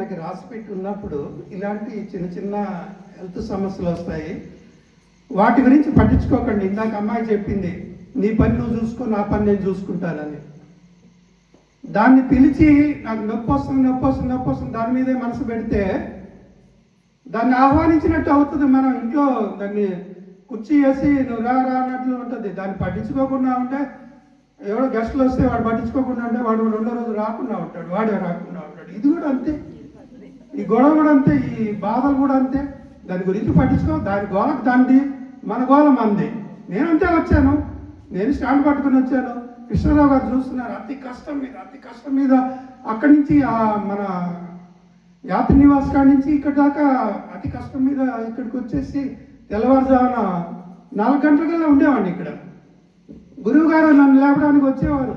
మనకి రాసిపెట్టి ఉన్నప్పుడు ఇలాంటి చిన్న చిన్న హెల్త్ సమస్యలు వస్తాయి. వాటి గురించి పట్టించుకోకండి. ఇందాక అమ్మాయి చెప్పింది, నీ పని నువ్వు చూసుకో, నా పని నేను చూసుకుంటానని. దాన్ని పిలిచి నాకు నొప్పి వస్తుంది దాని మీదే మనసు పెడితే దాన్ని ఆహ్వానించినట్టు అవుతుంది. మనం ఇంట్లో దాన్ని కుర్చీ వేసి నువ్వు రా అన్నట్లు ఉంటుంది. దాన్ని పట్టించుకోకుండా ఉంటే ఎవడో గెస్టులు వస్తే వాడు పట్టించుకోకుండా ఉంటే వాడు రెండో రోజు రాకుండా ఉంటాడు, వాడే రాకుండా ఉంటాడు. ఇది కూడా అంతే, ఈ గొడవ కూడా అంతే, ఈ బాధలు కూడా అంతే. దాని గురించి పట్టించుకో, దాని గోలకు దాంది, మన గోల మంది. నేనంతే వచ్చాను, నేను స్టాండ్ పట్టుకుని వచ్చాను. కృష్ణారావు గారు చూస్తున్నారు, అతి కష్టం మీద అక్కడి నుంచి మన యాత్రి నివాస్ కాడి నుంచి ఇక్కడ దాకా అతి కష్టం మీద ఇక్కడికి వచ్చేసి తెల్లవారుజామున 4 గంటలకల్లా ఉండేవాడిని ఇక్కడ. గురువు గారు నన్ను లేపడానికి వచ్చేవారు.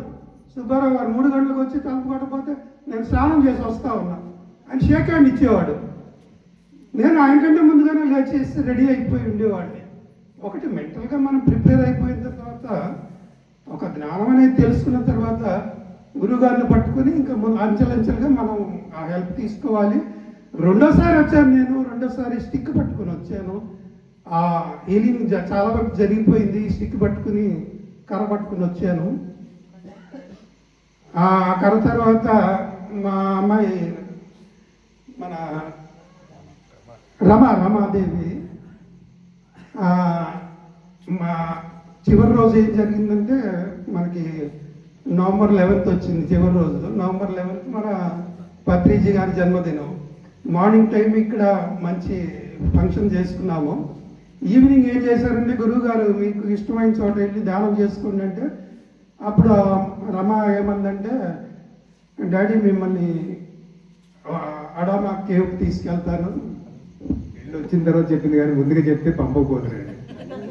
సుబ్బారావు గారు 3 గంటలకు వచ్చి తలుపు కొట్టకపోతే నేను స్నానం చేసి వస్తా ఉన్నా. ఆయన షేక్ హ్యాండ్ ఇచ్చేవాడు. నేను ఆయన కంటే ముందుగానే లేచేసి రెడీ అయిపోయి ఉండేవాడిని. ఒకటి మెంటల్గా మనం ప్రిపేర్ అయిపోయిన తర్వాత, ఒక జ్ఞానం అనేది తెలుసుకున్న తర్వాత గురువుగారిని పట్టుకుని ఇంకా అంచెలంచెలుగా మనం ఆ హెల్ప్ తీసుకోవాలి. రెండోసారి వచ్చాను నేను, రెండోసారి స్టిక్ పట్టుకుని వచ్చాను. ఆ హీలింగ్ చాలా వరకు జరిగిపోయింది. స్టిక్ పట్టుకుని కర్ర పట్టుకుని వచ్చాను. ఆ కర్ర తర్వాత మా అమ్మాయి మన రమాదేవి మా చివరి రోజు ఏం జరిగిందంటే, మనకి నవంబర్ 11th వచ్చింది చివరి రోజు. నవంబర్ 11th మన పత్రిజీ గారి జన్మదినం. మార్నింగ్ టైం ఇక్కడ మంచి ఫంక్షన్ చేసుకున్నాము. ఈవినింగ్ ఏం చేశారంటే, గురువు గారు మీకు ఇష్టమైన చోట వెళ్ళి ధ్యానం చేసుకోండి అంటే, అప్పుడు రమ ఏమందంటే, డాడీ మిమ్మల్ని అడామా కేవ్కి తీసుకెళ్తాను. వెళ్ళి వచ్చిన తర్వాత చెప్పింది, కానీ ముందుగా చెప్తే పంపకపోతున్నాడు.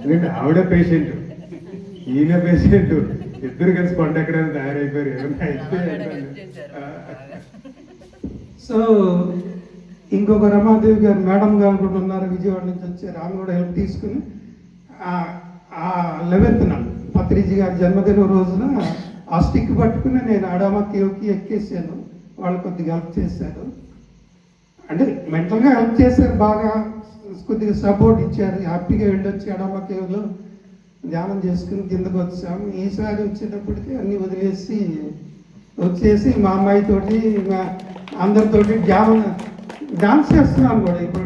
ఎందుకంటే ఆవిడ పేషెంట్, ఈయన పేషెంట్, ఇద్దరు కలిసి పంట ఎక్కడైనా తయారైపోయారు. ఏమైనా అయితే సో ఇంకొక రమాదేవి గారు మేడం గారు కూడా ఉన్నారు, విజయవాడ నుంచి వచ్చారు. ఆమె కూడా హెల్ప్ తీసుకుని 11th పత్రిజీ గారి జన్మదినం రోజున ఆ స్టిక్ పట్టుకుని నేను అడామా కేవ్కి ఎక్కేసాను. వాళ్ళు కొద్దిగా హెల్ప్ చేశారు, అంటే మెంటల్గా హెల్ప్ చేశారు, బాగా కొద్దిగా సపోర్ట్ ఇచ్చారు. హ్యాపీగా వెళ్ళొచ్చి అడామా కేవ్లో ధ్యానం చేసుకుని కిందకు వచ్చాము. ఈసారి వచ్చేటప్పటికి అన్నీ వదిలేసి వచ్చేసి మా అమ్మాయితోటి అందరితోటి డాన్స్ చేస్తున్నాను కూడా. ఇప్పుడు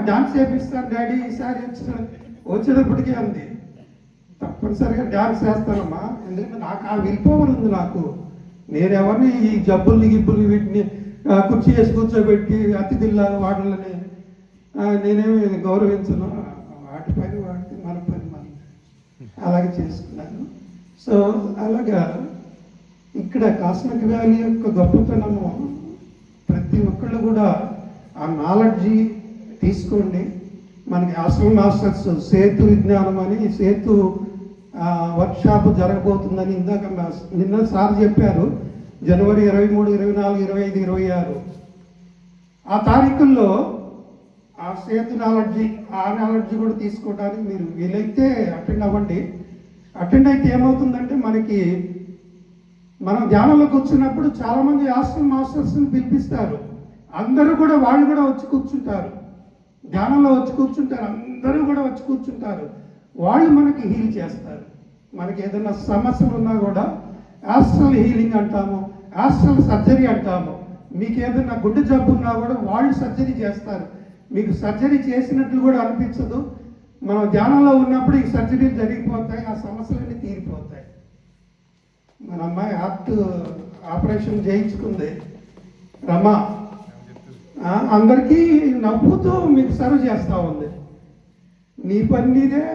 డాన్స్ చేపిస్తాను డాడీ ఈసారి వచ్చేటప్పటికీ అంది, తప్పనిసరిగా డాన్స్ చేస్తానమ్మా, ఎందుకంటే నాకు ఆ విల్ పవర్ ఉంది. నాకు నేనెవరిని ఈ గిబ్బుల్ని వీటిని కుర్చీ వేసి కూర్చోబెట్టి అతిథిల్లాగా వాడలని నేనేమి గౌరవించను. వాటి పని వాడితే మన పని మనం అలాగే చేస్తున్నాను. సో అలాగా ఇక్కడ కాస్మిక్ వ్యాలీ యొక్క గొప్పతనము, ప్రతి ఒక్కళ్ళు కూడా ఆ నాలెడ్జి తీసుకోండి. మనకి ఆశ్రమ మాస్టర్స్ సేతు విజ్ఞానం అని సేతు వర్క్షాప్ జరగబోతుందని ఇందాక నిన్న సార్ చెప్పారు. జనవరి 23, 24, 25, 26 ఆ తారీఖుల్లో ఆ సేతు నాలెడ్జి కూడా తీసుకోవడానికి మీరు వీలైతే అటెండ్ అవ్వండి. అటెండ్ అయితే ఏమవుతుందంటే, మనం ధ్యానంలోకి వచ్చినప్పుడు చాలామంది ఆశ్రమ మాస్టర్స్ని పిలిపిస్తారు. అందరూ కూడా వాళ్ళు కూడా వచ్చి కూర్చుంటారు, ధ్యానంలో వచ్చి కూర్చుంటారు, అందరూ కూడా వచ్చి కూర్చుంటారు. వాళ్ళు మనకి హీల్ చేస్తారు. మనకి ఏదైనా సమస్యలు ఉన్నా కూడా యాస్ట్రల్ హీలింగ్ అంటాము, యాస్ట్రల్ సర్జరీ అంటాము. మీకు ఏదైనా గుండె జబ్బు ఉన్నా కూడా వాళ్ళు సర్జరీ చేస్తారు. మీకు సర్జరీ చేసినట్లు కూడా అనిపించదు. మనం ధ్యానంలో ఉన్నప్పుడు ఈ సర్జరీలు జరిగిపోతాయి, ఆ సమస్యలన్నీ తీరిపోతాయి. మన అమ్మాయి హార్ట్ ఆపరేషన్ చేయించుకుంది రమ, అందరికీ నవ్వుతూ మీకు సర్వ్ చేస్తూ ఉంది. నీ పని నీదే,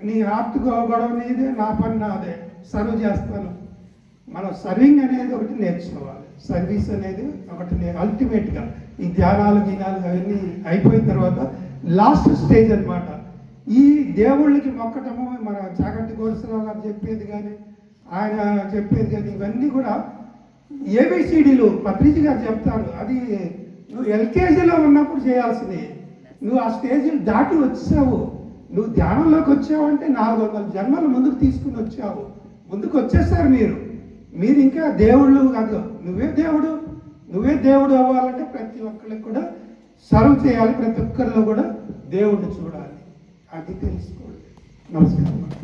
నీ హార్ట్ గొడవ నీదే, నా పని నాదే, సర్వ్ చేస్తాను. మనం సర్వింగ్ అనేది ఒకటి నేర్చుకోవాలి. సర్వీస్ అనేది ఒకటి అల్టిమేట్గా ఈ ధ్యానాలు అవన్నీ అయిపోయిన తర్వాత లాస్ట్ స్టేజ్ అనమాట. ఈ దేవుళ్ళకి మొక్కటము, మన చాగంటి కోటేశ్వరరావు గారు చెప్పేది కానీ ఆయన చెప్పేది కానీ ఇవన్నీ కూడా ఏబిసిడీలు పత్రిజీ గారు చెప్తారు. అది నువ్వు ఎల్కేజీలో ఉన్నప్పుడు చేయాల్సింది. నువ్వు ఆ స్టేజీలు దాటి వచ్చావు, నువ్వు ధ్యానంలోకి వచ్చావు అంటే 400 జన్మలు ముందుకు తీసుకుని వచ్చావు. ముందుకు వచ్చేస్తారు మీరు ఇంకా దేవుళ్ళు కాదు. నువ్వే దేవుడు అవ్వాలంటే ప్రతి ఒక్కరికి కూడా సర్వ్ చేయాలి, ప్రతి ఒక్కరిలో కూడా దేవుడిని చూడాలి. అది తెలుసుకోండి. నమస్కారం.